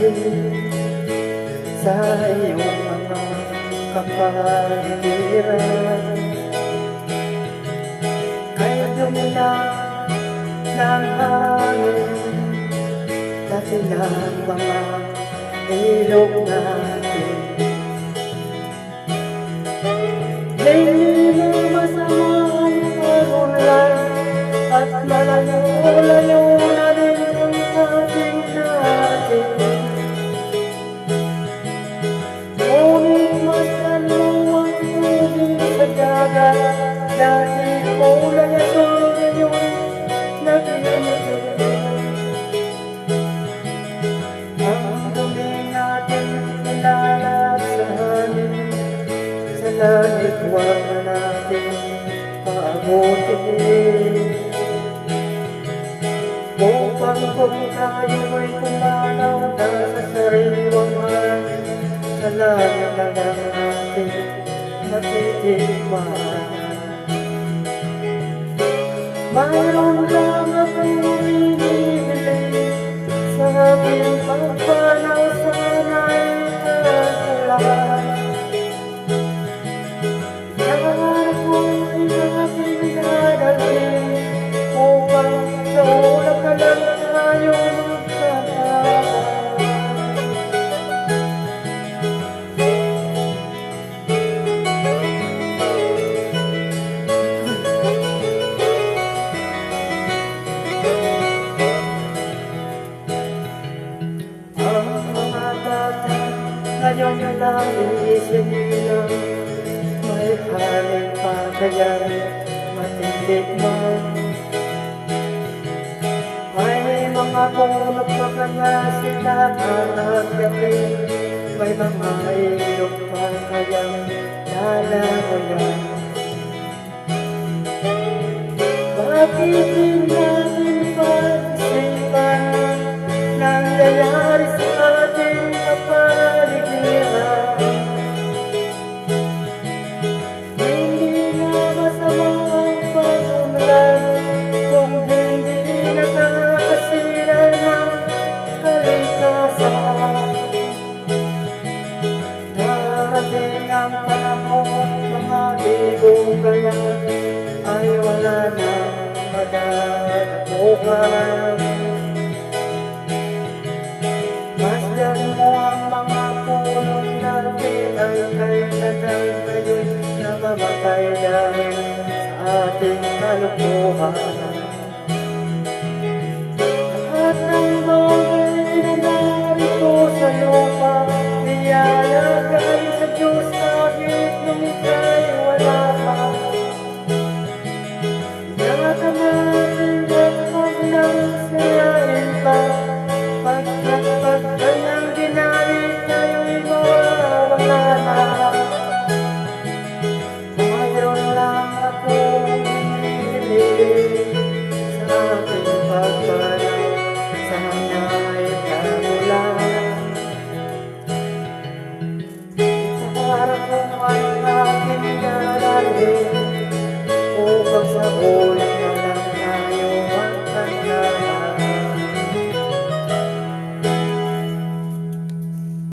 natin sa iyong mga kapaligiran. Kay dumila ng hangin, dati ng mga ilog natin. Hindi na masama ang pag-ulan, at malayo-layo na din ang ating natin. Ngunit mas maluwag tubig sa dagat, dahil kulay asul ngayon naglalagay. Ang dumi natin nilalasanin, sa langit huwag na natin paabutin. Upang kung tayo'y pumanaw na sa sariwang hangin, sa langit na lang natin matitikman. Mayroon lang akong binibili sa aking pagpanaw, sana'y katulan. Nangarap ko'y aking dadalhin, upang sa ulap ka lang tayo magkakaroon. Ngayon lang iisip nila, may haling pagkayan matitikman. May mga punot pa kaya sila at gabi, may mga ilog pa kayang lalawayan. Bakit hindi natin pag-isipan nangyayari sa ating kapaligiran? Hindi na masama ang pag-umulan, kung hindi nakakasira ng kaligtasan. Darating ang panahon, mga libong kaya ay wala na madadapuhan. Masdan mo ang mga pulong natin, ay kailangan kayo'y namamatay dahil sa ating kalukuhan. At ang bagay na narito sa lupa, niyalagay sa Diyos kahit nung ika'y wala pa. Nakamasin at huwag nang sirain pa, pagkat kanyang ginamit kayo'y mawawala na. Mayroon lang akong hinihiling sa aking pagpanaw, sana'y kamulan. Sa harap mo ay aking daralhin, upang sa ulan